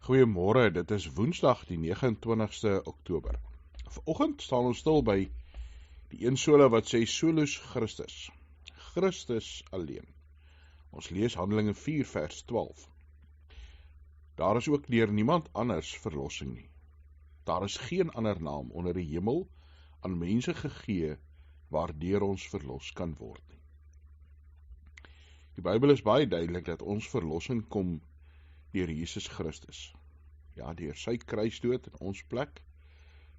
Goeiemôre, dit is Woensdag die 29ste Oktober. Vanoggend staan ons stil by die een sola wat sê solus Christus. Christus alleen. Ons lees Handelinge 4 vers 12. Daar is ook deur niemand anders verlossing nie. Daar is geen ander naam onder die hemel aan mense gegee waardeur ons verlos kan word nie. Die Bybel is baie duidelik dat ons verlossing kom deur Jesus Christus. Ja, deur sy kruisdood in ons plek,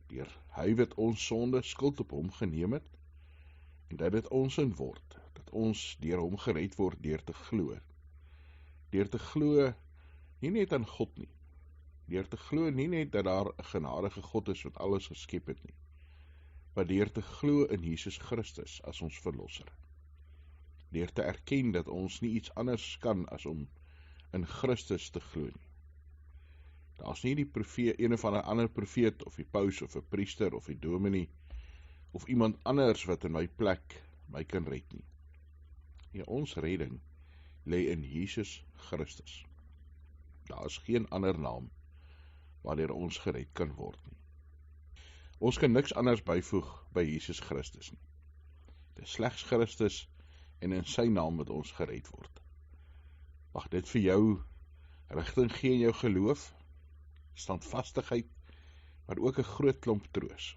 deur hy wat ons sonde skuld op hom geneem het, en dat dit ons in word, dat ons deur hom gered word deur te glo. Deur te glo nie net aan God nie, deur te glo nie net dat daar 'n genadige God is wat alles geskep het nie, maar deur te glo in Jesus Christus as ons verlosser. Deur te erken dat ons nie iets anders kan as om in Christus te glo nie. Daar's nie die profeet, een of ander profeet, of die paus, of 'n priester, of die dominee, of iemand anders wat in my plek my kan red nie. Ja, ons redding lê in Jesus Christus. Daar is geen ander naam waardeur ons gered kan word nie. Ons kan niks anders byvoeg by Jesus Christus nie. Dit is slegs Christus en in sy naam wat ons gered word. Mag dit vir jou rigting gee in jou geloof, standvastigheid, maar ook 'n groot klomp troos.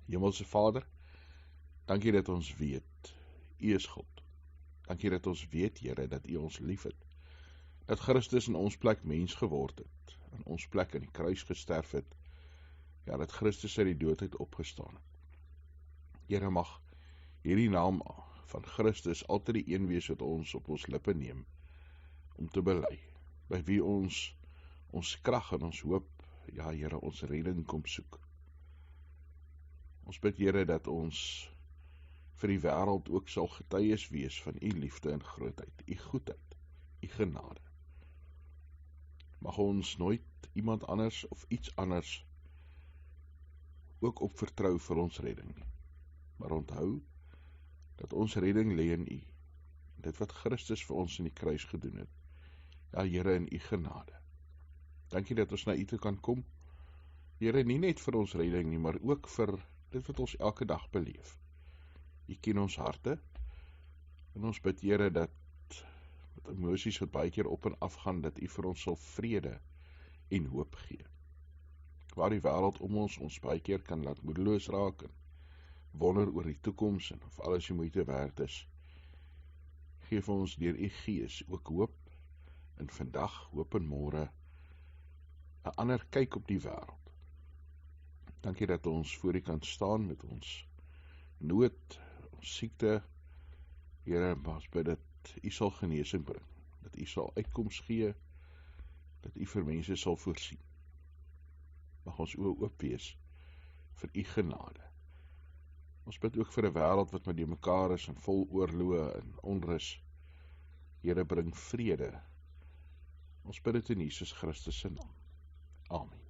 Hemelse Vader, dankie dat ons weet, U is God. Dankie dat ons weet, Here, dat U ons liefhet, dat Christus in ons plek mens geword het, in ons plek aan die kruis gesterf het, ja, dat Christus uit die dood uit opgestaan het. Here, mag hierdie naam van Christus altyd die een wees wat ons op ons lippe neem, om te bely, by wie ons krag en ons hoop, ja Here, ons redding kom soek. Ons bid, Here, dat ons vir die wêreld ook sal getuies wees van U liefde en grootheid, U goedheid, U genade. Mag ons nooit iemand anders of iets anders ook op vertrou vir ons redding nie. Maar onthou dat ons redding lê in U, dit wat Christus vir ons in die kruis gedoen het. Ja, Here, in U genade. Dankie dat ons na U toe kan kom. Here, nie net vir ons redding nie, maar ook vir dit wat ons elke dag beleef. U ken ons harte, en ons bid, Here, dat met emosies wat baie keer op en af gaan, dat U vir ons sal vrede en hoop gee. Waar die wêreld om ons baie keer kan laat moedeloos raak, en wonder oor die toekoms, en of alles die moeite werd is, geef ons deur U Gees ook hoop, en vandag, hoop en môre, 'n ander kyk op die wêreld. Dankie dat ons voor U kan staan met ons nood, ons siekte. Here, ons bid dat U sal genesing bring, dat U sal uitkoms gee, dat U vir mense sal voorsien. Mag ons oë oop wees vir U genade. Ons bid ook vir 'n wêreld wat met die mekaar is en vol oorloë en onrus. Here, bring vrede. Ons bid dit in Jesus Christus se naam. Amen.